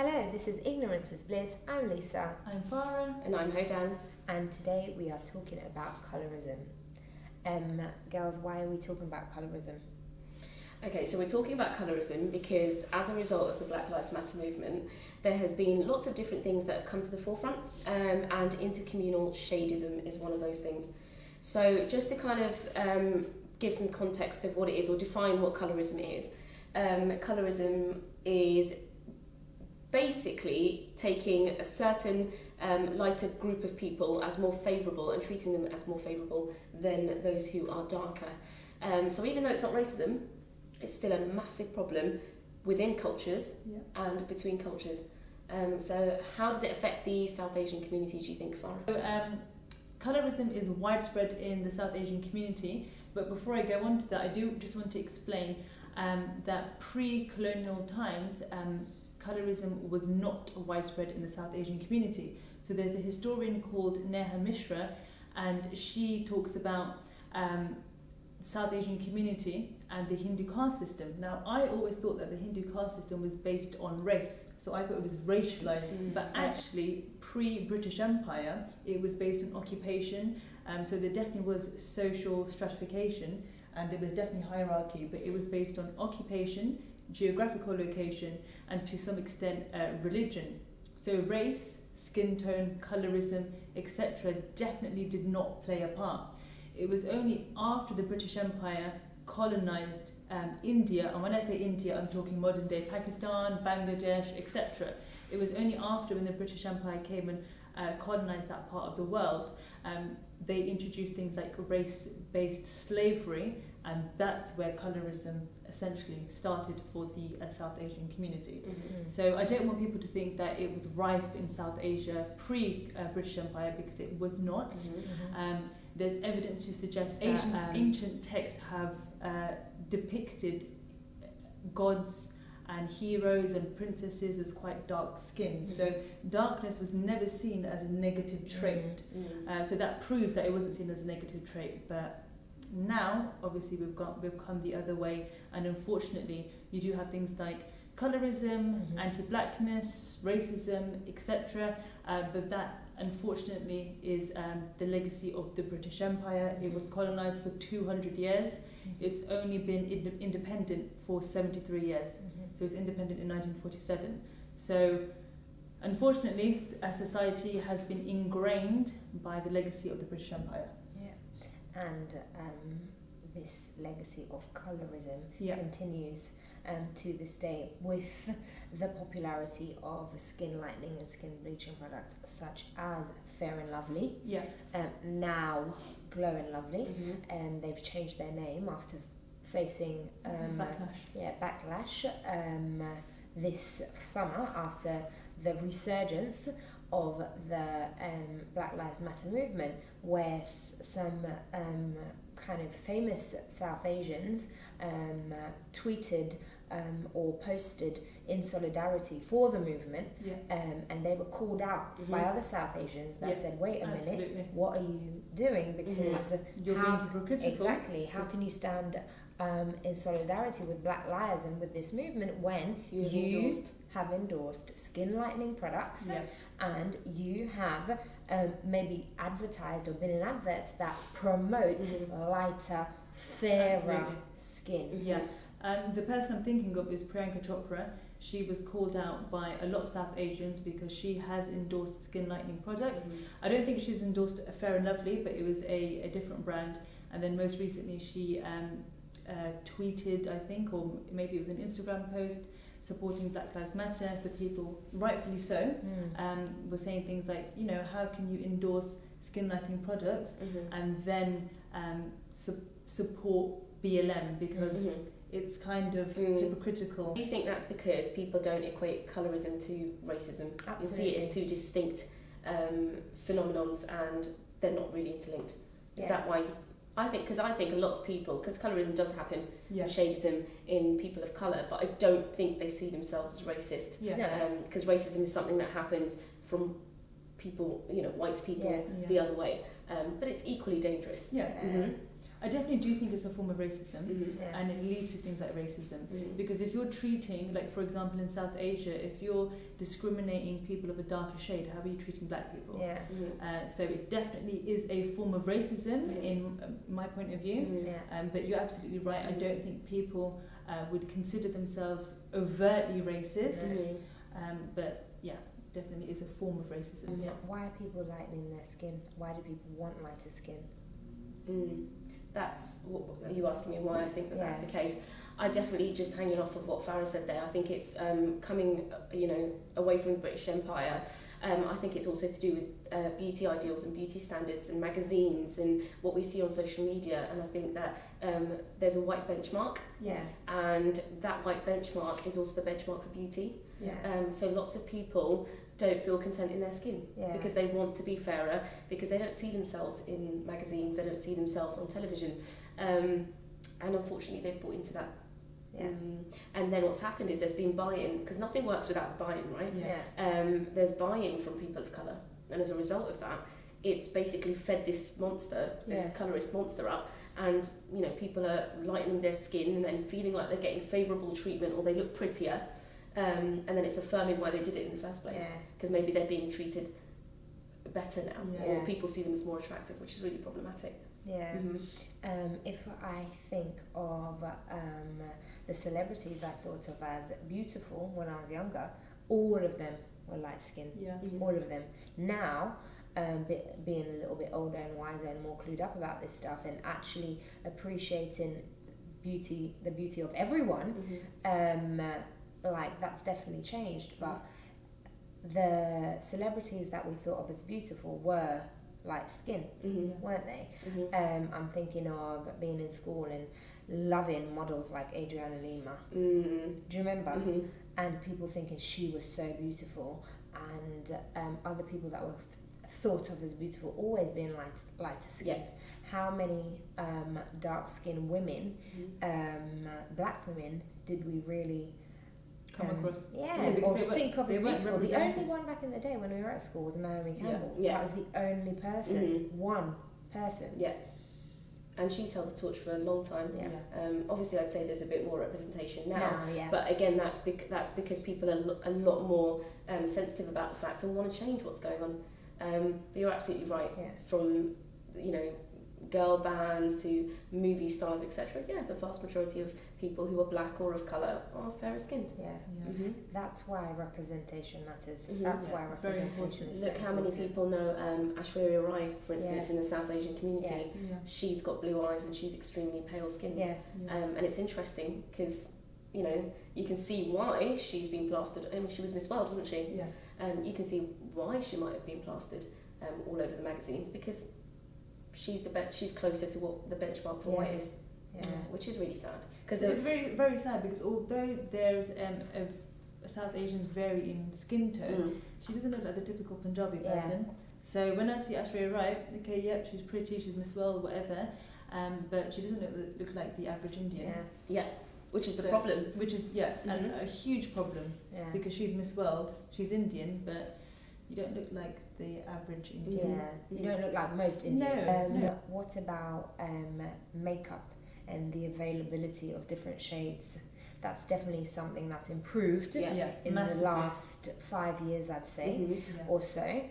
Hello, this is Ignorance is Bliss. I'm Lisa. I'm Farah. And I'm Hodan. And today we are talking about colorism. Girls, why are we talking about colorism? Okay, so we're talking about colorism because as a result of the Black Lives Matter movement, there has been lots of different things that have come to the forefront, and intercommunal shadism is one of those things. So just to kind of give some context of what it is, or define what colorism is, colorism is basically taking a certain lighter group of people as more favourable and treating them as more favourable than those who are darker. So even though it's not racism, it's still a massive problem within cultures and between cultures. So how does it affect the South Asian community, do you think, Farah? So, colorism is widespread in the South Asian community, but before I go on to that, I do just want to explain that pre-colonial times, colorism was not widespread in the South Asian community. So there's a historian called Nehemiah, and she talks about South Asian community and the Hindu caste system. Now, I always thought that the Hindu caste system was based on race, so I thought it was racialized, but actually pre-British Empire it was based on occupation, so there definitely was social stratification and there was definitely hierarchy, but it was based on occupation, geographical location, and to some extent religion. So race, skin tone, colorism, etc. definitely did not play a part. It was only after the British Empire colonized India, and when I say India, I'm talking modern day Pakistan, Bangladesh, etc. It was only after, when the British Empire came and colonized that part of the world, they introduced things like race-based slavery, and that's where colorism essentially started for the South Asian community. So I don't want people to think that it was rife in South Asia pre-British Empire, because it was not. There's evidence to suggest that ancient texts have depicted gods and heroes and princesses as quite dark-skinned. So darkness was never seen as a negative trait. So that proves that it wasn't seen as a negative trait. But now, obviously, we've come the other way, and unfortunately, you do have things like colorism, anti-blackness, racism, etc. But that, unfortunately, is the legacy of the British Empire. It was colonized for 200 years. It's only been independent for 73 years. So it was independent in 1947. So, unfortunately, a society has been ingrained by the legacy of the British Empire. And this legacy of colorism continues to this day with the popularity of skin lightening and skin bleaching products such as Fair and Lovely, now Glow and Lovely, and they've changed their name after facing backlash this summer after the resurgence of the Black Lives Matter movement, where some kind of famous South Asians tweeted or posted in solidarity for the movement, and they were called out by other South Asians that said, wait a minute, what are you doing? Because you're being hypocritical. Exactly, how can you stand in solidarity with Black Lives and with this movement when you have endorsed skin lightening products and you have maybe advertised or been in adverts that promote lighter, fairer skin? The person I'm thinking of is Priyanka Chopra. She was called out by a lot of South Asians because she has endorsed skin lightening products. I don't think she's endorsed a Fair and Lovely, but it was a different brand. And then most recently she tweeted, I think, or maybe it was an Instagram post, supporting Black Lives Matter. So people, rightfully so, were saying things like, you know, how can you endorse skin lightening products and then support BLM, because it's kind of hypocritical. Do you think that's because people don't equate colorism to racism? Absolutely. And see it as two distinct phenomenons, and they're not really interlinked? Is that why? I think a lot of people, because colorism does happen, shadism in people of colour, but I don't think they see themselves as racist. Because racism is something that happens from people, you know, white people the other way. But it's equally dangerous. I definitely do think it's a form of racism, Mm-hmm. and it leads to things like racism. Because if you're treating, like for example in South Asia, if you're discriminating people of a darker shade, how are you treating black people? Yeah. So it definitely is a form of racism in my point of view. But you're absolutely right. I don't think people would consider themselves overtly racist. But yeah, definitely is a form of racism. Why are people lightening their skin? Why do people want lighter skin? That's what are you asking me why I think that's the case. I definitely, just hanging off of what Farah said there, I think it's coming away from the British Empire. I think it's also to do with beauty ideals and beauty standards and magazines and what we see on social media, and I think that there's a white benchmark, and that white benchmark is also the benchmark for beauty. So lots of people don't feel content in their skin because they want to be fairer, because they don't see themselves in magazines, they don't see themselves on television, and unfortunately they've bought into that. And then what's happened is there's been buy-in, because nothing works without buy-in, right? There's buy-in from people of colour, and as a result of that, it's basically fed this monster, this colourist monster up, and people are lightening their skin and then feeling like they're getting favourable treatment, or they look prettier. And then it's affirming why they did it in the first place, because maybe they're being treated better now, or people see them as more attractive, which is really problematic. If I think of the celebrities I thought of as beautiful when I was younger, all of them were light skinned. All of them. Now, being a little bit older and wiser and more clued up about this stuff, and actually appreciating the beauty of everyone, like that's definitely changed. But the celebrities that we thought of as beautiful were light skin, weren't they? I'm thinking of being in school and loving models like Adriana Lima. Do you remember? And people thinking she was so beautiful, and other people that were thought of as beautiful always being lighter skin. How many dark skinned women, black women, did we really come across? Or think of as beautiful? The only one back in the day when we were at school was Naomi Campbell. That was the only person, one person. And she's held the torch for a long time. Obviously, I'd say there's a bit more representation now. But again, that's because people are a lot more sensitive about the fact and want to change what's going on. But you're absolutely right. From girl bands to movie stars, etc. The vast majority of people who are black or of colour are fairer skinned. That's why representation matters. That's why representation is Look how many people know Aishwarya Rai, for instance, in the South Asian community. She's got blue eyes and she's extremely pale skinned. And it's interesting because you can see why she's been plastered. I mean, she was Miss World, wasn't she? You can see why she might have been plastered all over the magazines, because she's she's closer to what the benchmark for white is, which is really sad. Because it's very, very sad, because although there's a South Asians vary in skin tone, she doesn't look like the typical Punjabi person. So when I see Aishwarya Rai, okay, she's pretty, she's Miss World, whatever, but she doesn't look like the average Indian. Which is the problem. Which is a huge problem, because she's Miss World, she's Indian, but you don't look like the average Indian. You don't look like most Indians. What about makeup and the availability of different shades? That's definitely something that's improved in the last 5 years, I'd say, or so.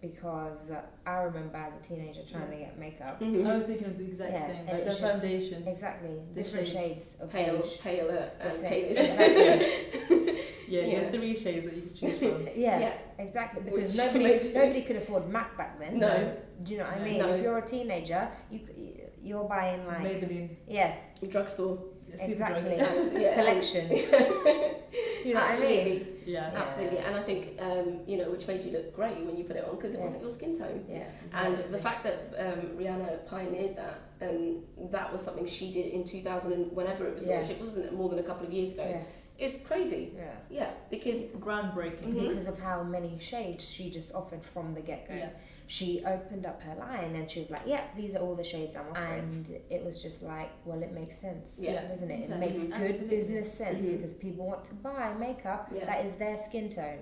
Because I remember as a teenager trying to get makeup. I was thinking of the exact same, like the foundation. Exactly, different shades of paler, palest. Exactly. You have 3 shades that you can choose from. Exactly. Because nobody could afford MAC back then. No. Do you know what I mean? If you're a teenager, you're buying like Maybelline. Drugstore. Exactly. Collection. You know what I mean? Absolutely. And I think which made you look great when you put it on, because it wasn't your skin tone. And the fact that Rihanna pioneered that, and that was something she did in 2000 and whenever it was launched, it wasn't more than a couple of years ago. It's crazy. Because groundbreaking. Because of how many shades she just offered from the get-go. She opened up her line and she was like, these are all the shades I'm offering. And it was just like, well, it makes sense, doesn't it? It makes good business sense, because people want to buy makeup that is their skin tone.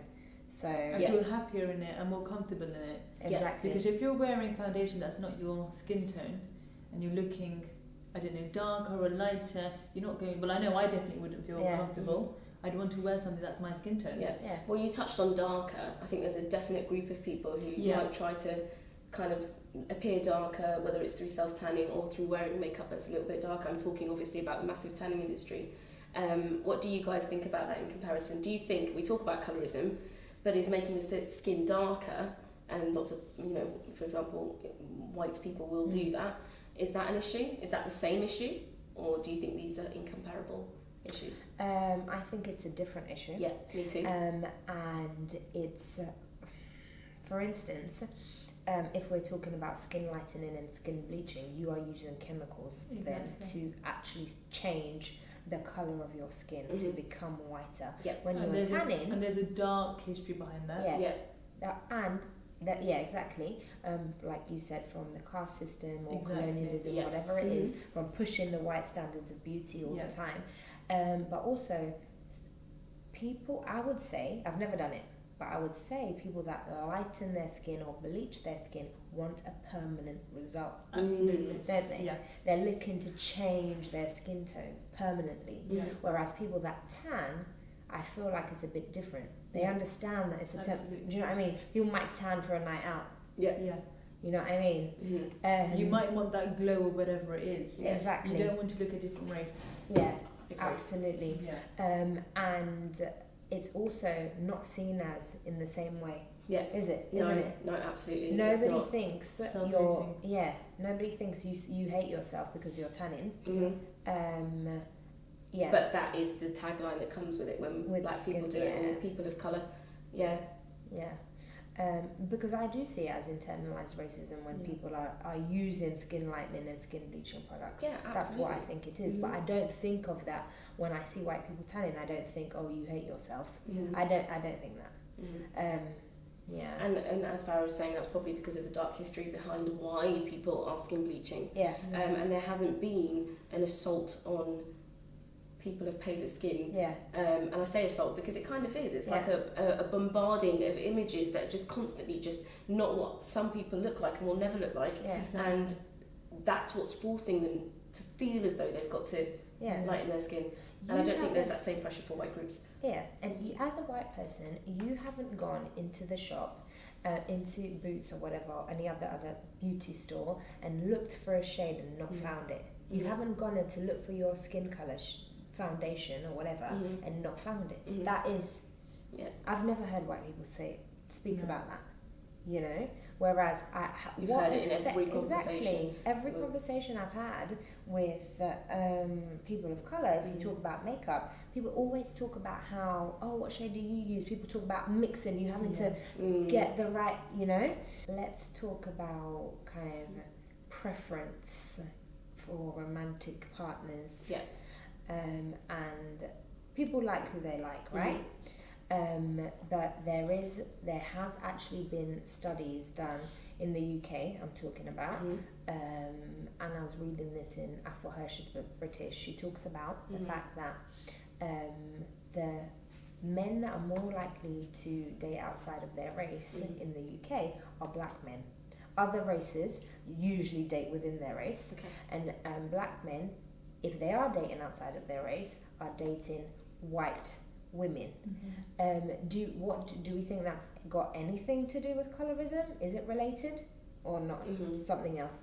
So I feel happier in it and more comfortable in it. Exactly. Because if you're wearing foundation that's not your skin tone, and you're looking, I don't know, darker or lighter, you're not going, well, I know I definitely wouldn't feel comfortable. I'd want to wear something that's my skin tone. Yeah. Well, you touched on darker. I think there's a definite group of people who might try to kind of appear darker, whether it's through self-tanning or through wearing makeup that's a little bit darker. I'm talking obviously about the massive tanning industry. What do you guys think about that in comparison? Do you think, we talk about colorism, but is making the skin darker, and lots of, you know, for example, white people will do that. Is that an issue? Is that the same issue? Or do you think these are incomparable issues? I think it's a different issue. Yeah, me too. And it's, for instance, if we're talking about skin lightening and skin bleaching, you are using chemicals then to actually change the colour of your skin to become whiter. When you're tanning, and there's a dark history behind that. Exactly. Like you said, from the caste system or colonialism, whatever it is, from pushing the white standards of beauty all the time. But also, people, I would say, I've never done it, but I would say people that lighten their skin or bleach their skin want a permanent result. Absolutely. Don't they? Yeah. They're looking to change their skin tone permanently. Yeah. Whereas people that tan, I feel like it's a bit different. They understand that it's a do you know what I mean? People might tan for a night out. Yeah. You know what I mean? You might want that glow or whatever it is. Exactly. You don't want to look a different race. Yeah, absolutely. And it's also not seen as in the same way. Yeah. Is it? Isn't it? No, absolutely. Nobody thinks you're nobody thinks you hate yourself because you're tanning. But that is the tagline that comes with it when black people do it, or people of colour. Because I do see it as internalised racism when people are using skin lightening and skin bleaching products. Yeah, absolutely. That's what I think it is. But I don't think of that when I see white people tanning. I don't think, oh, you hate yourself. I don't think that. And as Farah was saying, that's probably because of the dark history behind why people are skin bleaching. And there hasn't been an assault on people of paler skin. And I say assault because it kind of is. It's like a bombarding of images that are just constantly just not what some people look like and will never look like. And that's what's forcing them to feel as though they've got to lighten their skin. And I don't think there's that same pressure for white groups. And you, as a white person, you haven't gone into the shop, into Boots or whatever, or any other beauty store, and looked for a shade and not found it. You haven't gone in to look for your skin colour foundation or whatever and not found it. That is, I've never heard white people speak about that, you know. Whereas you've heard it in every conversation. Every conversation I've had with people of colour, if you talk about makeup, people always talk about how, oh, what shade do you use? People talk about mixing, you having to get the right, you know. Let's talk about kind of preference for romantic partners. And people like who they like, right? But there has actually been studies done in the UK, I'm talking about, and I was reading this in Afro Hirsch's book, British. She talks about the fact that the men that are more likely to date outside of their race in the UK are black men. Other races usually date within their race, and black men, if they are dating outside of their race, are dating white women. Do we think that's got anything to do with colorism? Is it related or not? Something else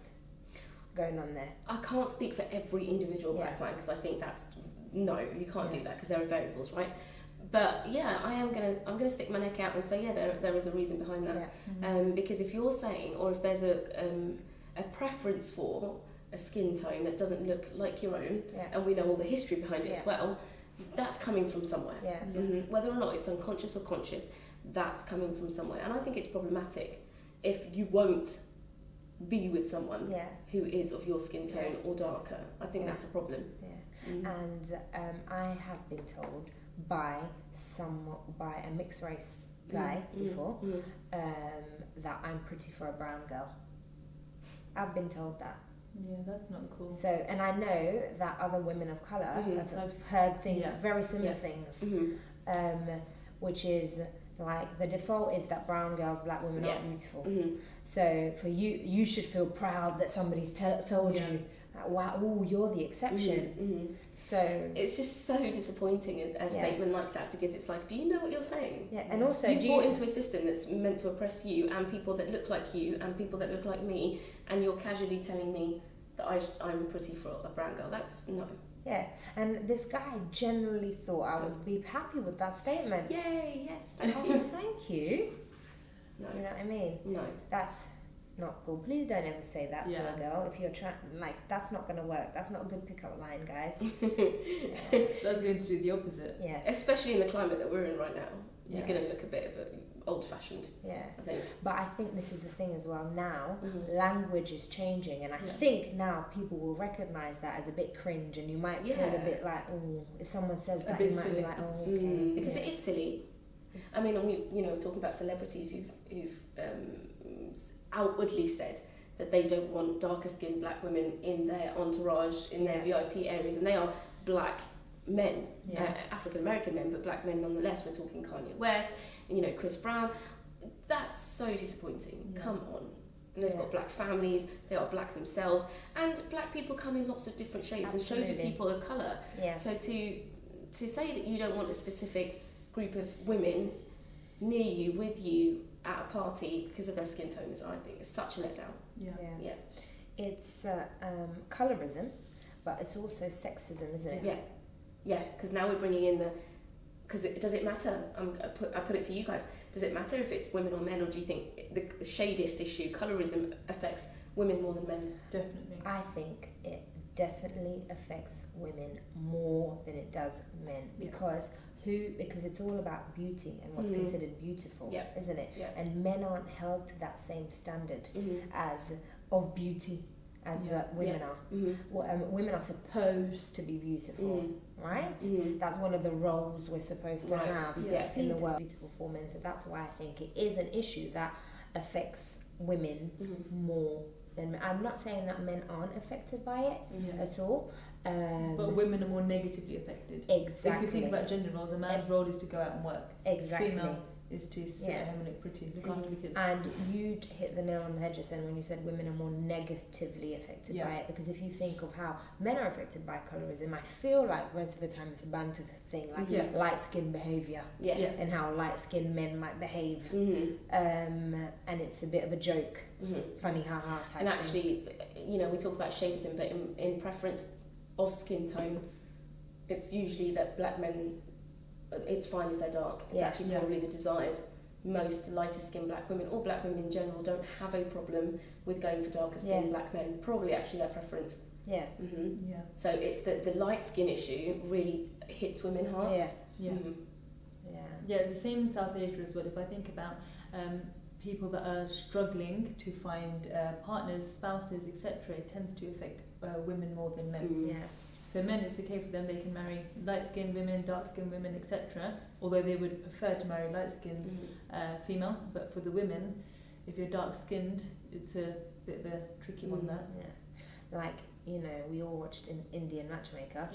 going on there? I can't speak for every individual black man, because I think that's no, you can't do that because there are variables, right? But I'm gonna stick my neck out and say there is a reason behind that. Because if you're saying, or if there's a preference for a skin tone that doesn't look like your own, and we know all the history behind it as well, that's coming from somewhere. Whether or not it's unconscious or conscious, that's coming from somewhere. And I think it's problematic if you won't be with someone who is of your skin tone or darker. I think that's a problem. And I have been told by a mixed race guy before that I'm pretty for a brown girl. I've been told that. Yeah, that's not cool. So, and I know that other women of colour have heard things, very similar things, which is Like the default is that brown girls, black women aren't beautiful. Mm-hmm. So for you should feel proud that somebody's told you, like, wow, oh, you're the exception. Mm-hmm. So it's just so disappointing a statement like that, because it's like, do you know what you're saying? Yeah, and also you've bought into a system that's meant to oppress you and people that look like you and people that look like me, and you're casually telling me that I'm pretty for a brown girl. That's no. Yeah, and this guy generally thought I would be happy with that statement. Yay, yes. Oh, thank you. No. You know what I mean? No. That's not cool. Please don't ever say that to a girl if you're trying. Like, that's not gonna work. That's not a good pickup line, guys. That's going to do the opposite. Yeah. Especially in the climate that we're in right now, you're going to look a bit of old-fashioned. Yeah. I think. But I think this is the thing as well. Now, language is changing, and I think now people will recognise that as a bit cringe, and you might feel a bit like, oh, if someone says that, you might be like, oh, okay. Because it is silly. I mean, we're talking about celebrities who've outwardly said that they don't want darker skinned black women in their entourage, in their VIP areas, and they are black men, African American men, but black men nonetheless. We're talking Kanye West, and Chris Brown. That's so disappointing. Come on. And they've got black families, they are black themselves, and black people come in lots of different shades, and so do people of colour. So to say that you don't want a specific group of women near you, with you, at a party because of their skin tone, I think is such a letdown. Yeah. It's colorism, but it's also sexism, isn't it? Yeah. Because now we're bringing in does it matter? I put it to you guys. Does it matter if it's women or men, or do you think the shadiest issue, colorism, affects women more than men? Definitely. I think it definitely affects women more than it does men, because it's all about beauty and what's considered beautiful, isn't it? And men aren't held to that same standard of beauty as women are. Women are supposed to be beautiful, right? That's one of the roles we're supposed to have in the world, beautiful for men. So that's why I think it is an issue that affects women more than men. I'm not saying that men aren't affected by it at all. But women are more negatively affected. Exactly. If you think about gender roles, a man's role is to go out and work. Exactly. Female is to sit at home and look pretty, look after the kids. And you'd hit the nail on the head just then when you said women are more negatively affected by it, because if you think of how men are affected by colorism, I feel like most of the time it's a banter thing, like light skin behaviour, and how light skinned men might behave, and it's a bit of a joke, funny haha type and actually thing. We talk about shadism, but in preference of skin tone, it's usually that black men, it's fine if they're dark. It's actually probably the desired. Most lighter skinned black women, or black women in general, don't have a problem with going for darker skinned black men. Probably actually their preference. So it's the light skin issue really hits women hard. The same in South Asia as well. If I think about people that are struggling to find partners, spouses, etc., it tends to affect women more than men. So men, it's okay for them, they can marry light-skinned women, dark-skinned women, etc., although they would prefer to marry light-skinned female. But for the women, if you're dark-skinned, it's a bit of a tricky one there. Like, we all watched an Indian Matchmaker,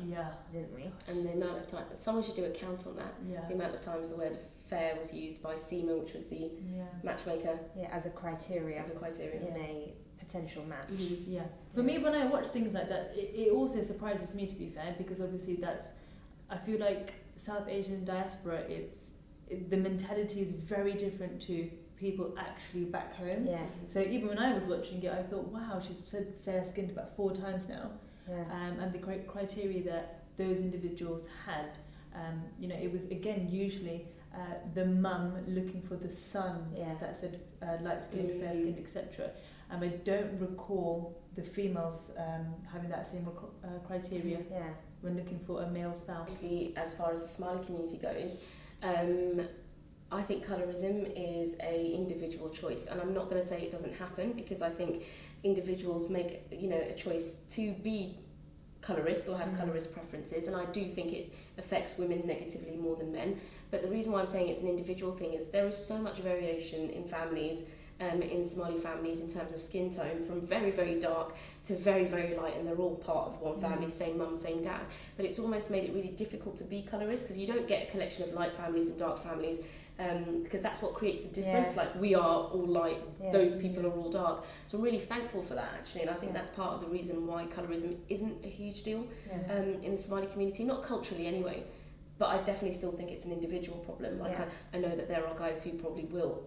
didn't we? And the amount of time, someone should do a count on that. The amount of times the word fair was used by SEMA, which was the matchmaker. As a criteria. In a potential match. For me, when I watch things like that, it also surprises me, to be fair, because obviously I feel like South Asian diaspora, the mentality is very different to people actually back home. So even when I was watching it, I thought, wow, she's said fair-skinned about 4 times now. And the criteria that those individuals had, it was, again, usually the mum looking for the son that said light-skinned, fair-skinned, etc. And I don't recall the females having that same criteria when looking for a male spouse. As far as the Somali community goes, I think colorism is a individual choice, and I'm not going to say it doesn't happen, because I think individuals make a choice to be colourist or have colourist preferences, and I do think it affects women negatively more than men. But the reason why I'm saying it's an individual thing is there is so much variation in families, in Somali families, in terms of skin tone, from very, very dark to very, very light, and they're all part of one family, same mum, same dad. But it's almost made it really difficult to be colourist, because you don't get a collection of light families and dark families because that's what creates the difference. Like, we are all light, those people are all dark. So I'm really thankful for that, actually, and I think that's part of the reason why colorism isn't a huge deal in the Somali community, not culturally anyway, but I definitely still think it's an individual problem. Like, I know that there are guys who probably will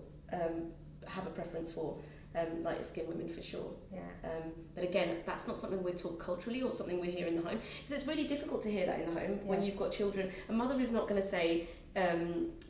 have a preference for lighter skinned women, for sure. But again, that's not something we're taught culturally or something we hear in the home, because it's really difficult to hear that in the home when you've got children. A mother is not going to say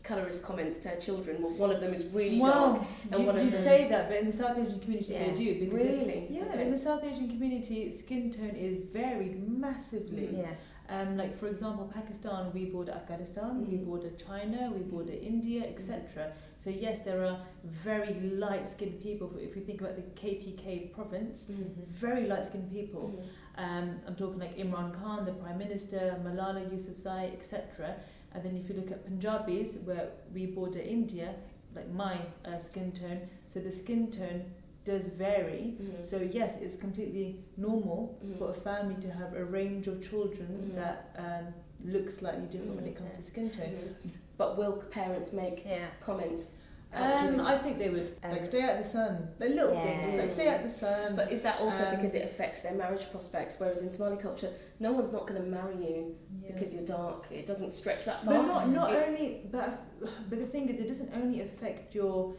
colourist comments to her children. Well, one of them is really dark, and one of them... You say that, but in the South Asian community they do. Because really? In the South Asian community, skin tone is varied massively. Like, for example, Pakistan, we border Afghanistan, we border China, we border India, etc. So yes, there are very light-skinned people. If we think about the KPK province, very light-skinned people. I'm talking like Imran Khan, the Prime Minister, Malala Yousafzai, etc. And then if you look at Punjabis, where we border India, like my skin tone, so the skin tone does vary. So yes, it's completely normal for a family to have a range of children that look slightly different when it comes to skin tone. But will parents make comments? I think they would, like, stay out of the sun. Like, little things, like stay out of the sun. But is that also because it affects their marriage prospects? Whereas in Somali culture, no one's not going to marry you because you're dark. It doesn't stretch that far. But not only, but the thing is, it doesn't only affect your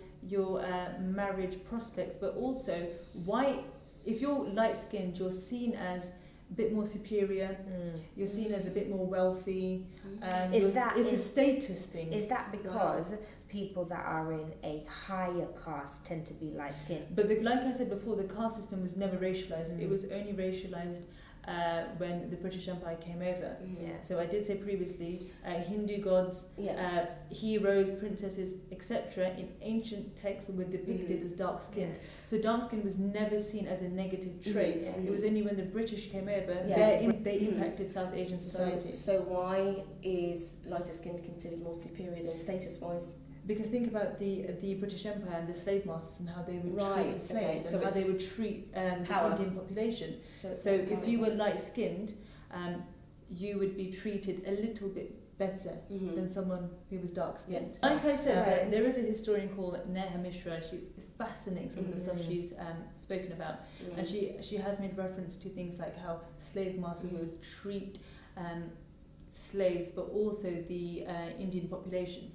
marriage prospects, but also if you're light-skinned, you're seen as a bit more superior, you're seen as a bit more wealthy. It's a status thing. Is that because people that are in a higher caste tend to be light-skinned? But like I said before, the caste system was never racialised. It was only racialised when the British Empire came over. So I did say previously, Hindu gods, heroes, princesses, etc. in ancient texts were depicted as dark-skinned. So dark-skin was never seen as a negative trait. It was only when the British came over they impacted South Asian society. So why is lighter skin considered more superior than status-wise? Because think about the British Empire and the slave masters and how they would treat the slaves and how they would treat the Indian population. So if you were light-skinned, you would be treated a little bit better than someone who was dark-skinned. Like I said, there is a historian called Nehemiah. She is fascinating, some of the stuff she's spoken about, and she has made reference to things like how slave masters would treat slaves, but also the Indian population.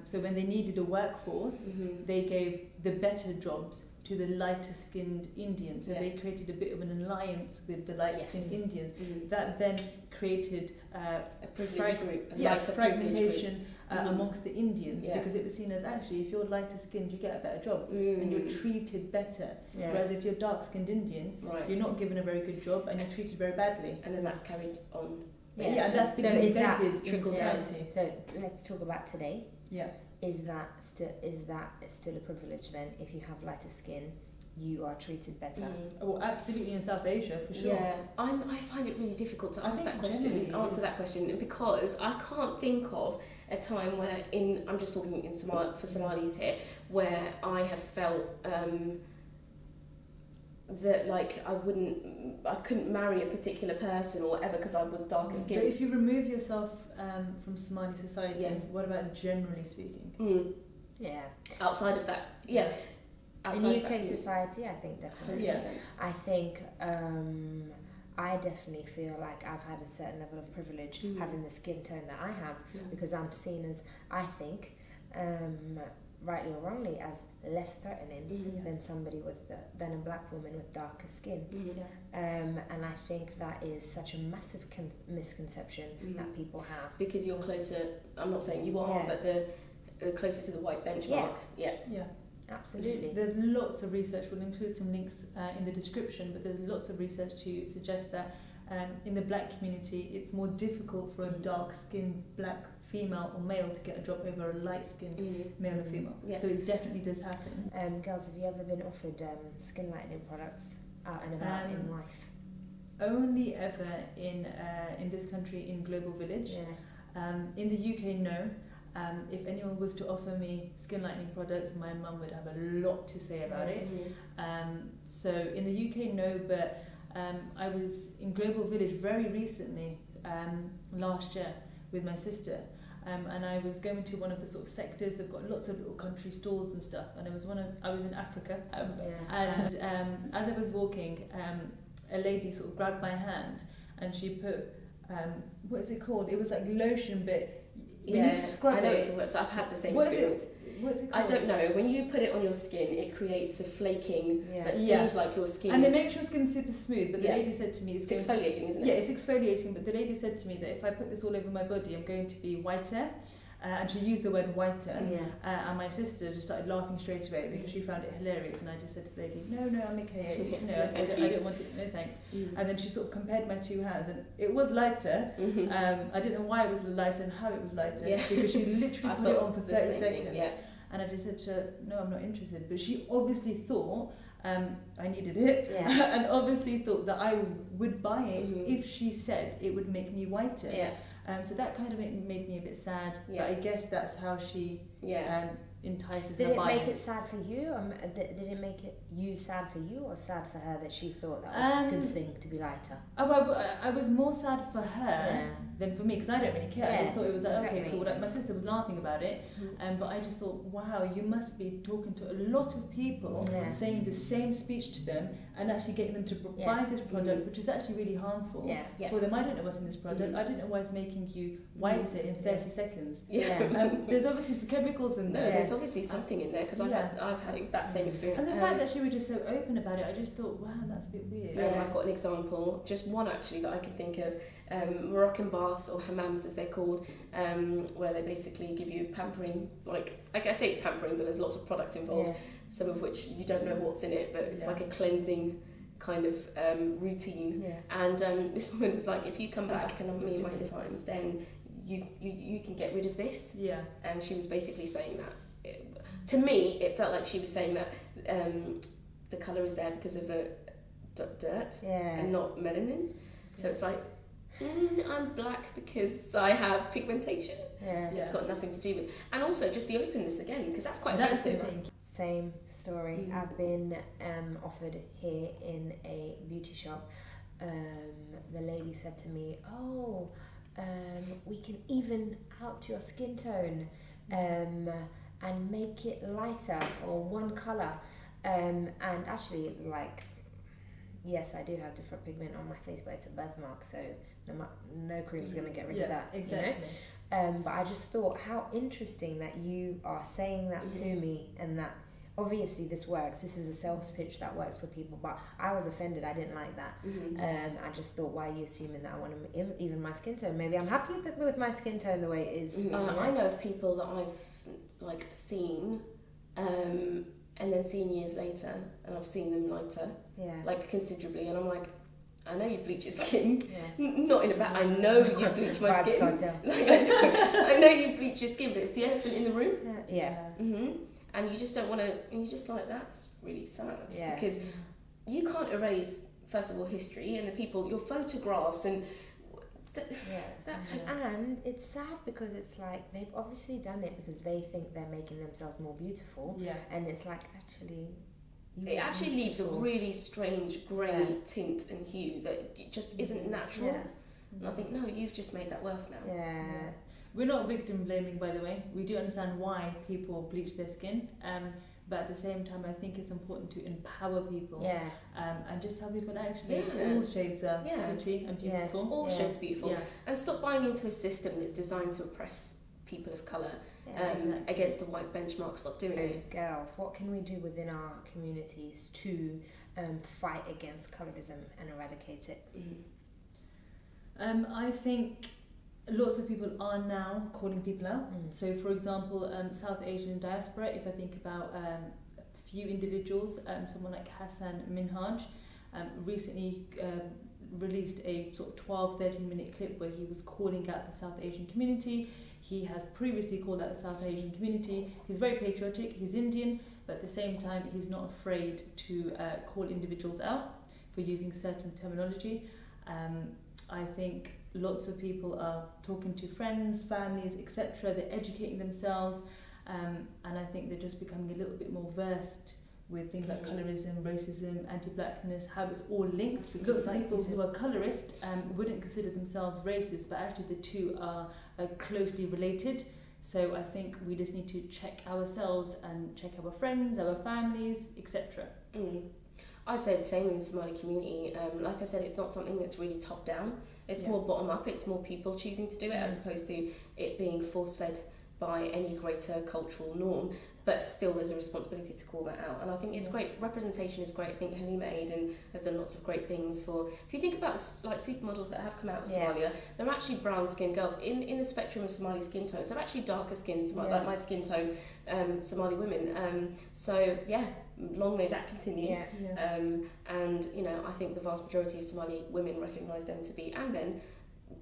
So when they needed a workforce, they gave the better jobs to the lighter-skinned Indians. So they created a bit of an alliance with the light-skinned Indians. That then created a privileged group, fragmentation amongst the Indians, because it was seen as, actually, if you're lighter-skinned, you get a better job and you're treated better. Whereas if you're dark-skinned Indian, you're not given a very good job and you're treated very badly. And then that's carried on. That's been embedded in society. So let's talk about today. Is that still a privilege then? If you have lighter skin, you are treated better. Oh, absolutely, in South Asia for sure. I find it really difficult to answer that question, because I can't think of a time where I'm just talking for Somalis here, where I have felt that, like, I couldn't marry a particular person or whatever because I was darker skinned. But if you remove yourself from Somali society, what about generally speaking? Outside of that, in UK society, I think definitely. I think I definitely feel like I've had a certain level of privilege having the skin tone that I have, because I'm seen as, I think, rightly or wrongly, as less threatening than somebody than a black woman with darker skin. And I think that is such a massive misconception that people have. Because you're closer, I'm not saying you are, but the closer to the white benchmark. Absolutely. There's lots of research, we'll include some links in the description, but there's lots of research to suggest that in the black community it's more difficult for a dark-skinned black female or male to get a job over a light-skinned male or female. So it definitely does happen. Girls, have you ever been offered skin lightening products out and about in life? Only ever in this country, in Global Village. In the UK, no. If anyone was to offer me skin lightening products, my mum would have a lot to say about it. So in the UK, no, but I was in Global Village very recently, last year, with my sister, and I was going to one of the sort of sectors. They've got lots of little country stalls and stuff, and I was in Africa, and as I was walking, a lady sort of grabbed my hand, and she put what is it called? It was like lotion, but when you scrub I know it, it's I've had the same experience. What's it I called? don't know. When you put it on your skin, it creates a flaking that seems like your skin. And it makes your skin super smooth. But the lady said to me, it's exfoliating, isn't it? Yeah, it's exfoliating. But the lady said to me that if I put this all over my body, I'm going to be whiter. And she used the word whiter. And my sister just started laughing straight away because she found it hilarious. And I just said to the lady, no, I'm okay. No, I don't want it. No, thanks. And then she sort of compared my two hands, and it was lighter. I didn't know why it was lighter and how it was lighter because she literally put it on for 30 seconds. And I just said to her, no, I'm not interested. But she obviously thought I needed it, and obviously thought that I would buy it if she said it would make me whiter. So that kind of made me a bit sad. But I guess that's how she entices Did her it bias. make it sad for you, or did it make you sad for you, or sad for her that she thought that was a good thing to be lighter? I was more sad for her than for me, because I don't really care. I just thought it was like, okay, cool. Like, my sister was laughing about it, but I just thought, wow, you must be talking to a lot of people, saying the same speech to them, and actually getting them to buy this product, which is actually really harmful for them. I don't know what's in this product. I don't know why it's making you whiter in 30 seconds. There's obviously some chemicals in there. There's obviously something in there, because I've had that same experience. And the fact that she was just so open about it, I just thought, wow, that's a bit weird. I've got an example, just one actually that I can think of. Moroccan baths, or hammams as they're called, where they basically give you pampering, like I say it's pampering, but there's lots of products involved, some of which you don't know what's in it, but it's like a cleansing kind of routine. And this woman was like, if you come back and me and my sister times, then you can get rid of this. And she was basically saying that to me it felt like she was saying that the colour is there because of dirt and not melanin. So it's like, I'm black because I have pigmentation. It's got nothing to do with, and also just the openness again, because that's quite offensive. Same story. I've been offered here in a beauty shop. The lady said to me, we can even out your skin tone and make it lighter or one colour. And actually, like, yes, I do have different pigment on my face, but it's a birthmark, so no cream's going to get rid of that. Exactly. You know? But I just thought, how interesting that you are saying that to me, and that obviously this works. This is a sales pitch that works for people, but I was offended. I didn't like that. I just thought, why are you assuming that I want to even my skin tone? Maybe I'm happy with my skin tone the way it is. I know of people that I've seen and then seen years later, and I've seen them lighter, like considerably, and I'm like, I know you bleach your skin, not in a bad. I know you bleach my skin. Like, I know you bleach your skin, but it's the elephant in the room. And you just don't want to. And you just like, that's really sad, because you can't erase, first of all, history and the people, your photographs, and that's just. And it's sad because it's like they've obviously done it because they think they're making themselves more beautiful. And it's like, actually. It actually leaves a really strange grey tint and hue that just isn't natural. And I think, no, you've just made that worse now. We're not victim blaming, by the way. We do understand why people bleach their skin, but at the same time, I think it's important to empower people and just tell people actually all shades are pretty and beautiful. All shades beautiful. And stop buying into a system that's designed to oppress people of colour against the white benchmark. Stop doing it. Girls, what can we do within our communities to fight against colorism and eradicate it? I think lots of people are now calling people out. So, for example, South Asian diaspora, if I think about a few individuals, someone like Hassan Minhaj recently released a sort of 12-13 minute clip where he was calling out the South Asian community. He has previously called out the South Asian community. He's very patriotic, he's Indian, but at the same time he's not afraid to call individuals out for using certain terminology. I think lots of people are talking to friends, families, etc. They're educating themselves, and I think they're just becoming a little bit more versed with things like colorism, racism, anti-blackness, how it's all linked. It looks like people who are colorist wouldn't consider themselves racist, but actually the two are closely related. So I think we just need to check ourselves and check our friends, our families, etc. I'd say the same in the Somali community. Like I said, it's not something that's really top down. It's more bottom up. It's more people choosing to do it as opposed to it being force fed by any greater cultural norm. But still, there's a responsibility to call that out. And I think it's great. Representation is great. I think Halima Aden has done lots of great things for. If you think about like supermodels that have come out of Somalia, they're actually brown-skinned girls. In the spectrum of Somali skin tones, they're actually darker skinned, like my skin tone, Somali women. So yeah, long may that continue. And you know, I think the vast majority of Somali women recognise them to be, and men,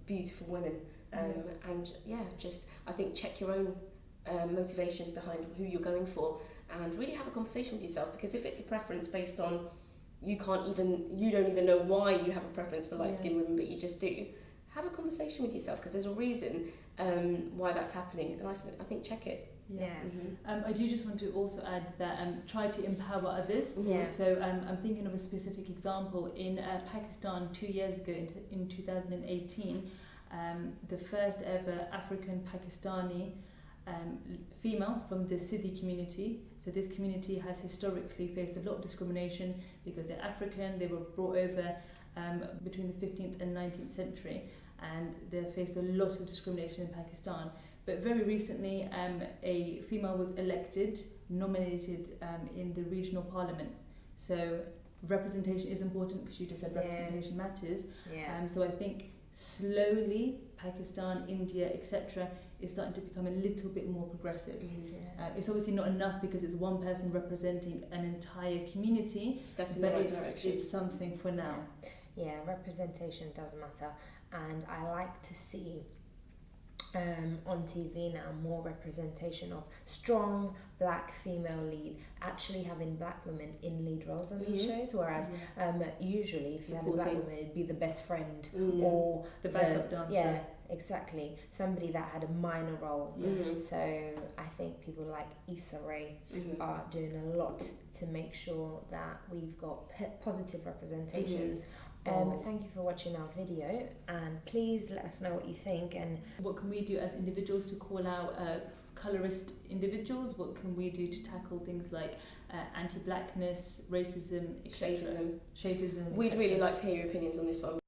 beautiful women. And just I think check your own motivations behind who you're going for, and really have a conversation with yourself, because if it's a preference based on you don't even know why you have a preference for light-skinned women, but you just do, have a conversation with yourself, because there's a reason why that's happening, and I think check it. I do just want to also add that try to empower others. So I'm thinking of a specific example in Pakistan 2 years ago in 2018. The first ever African Pakistani female from the Siddi community. So this community has historically faced a lot of discrimination because they're African. They were brought over between the 15th and 19th century, and they faced a lot of discrimination in Pakistan. But very recently, a female was nominated in the regional parliament. So representation is important, because you just said representation matters. So I think slowly Pakistan, India, etc. is starting to become a little bit more progressive. It's obviously not enough because it's one person representing an entire community, step in the right direction. It's something for now. Representation does matter, and I like to see on TV now more representation of strong black female lead, actually having black women in lead roles on these shows, whereas usually if you had a black woman, it'd be the best friend or the backup dancer. Exactly, somebody that had a minor role. So I think people like Issa Rae are doing a lot to make sure that we've got positive representations. Thank you for watching our video, and please let us know what you think, and what can we do as individuals to call out colourist individuals? What can we do to tackle things like anti-blackness, racism, Shadism. Shadism. We'd really like to hear your opinions on this one.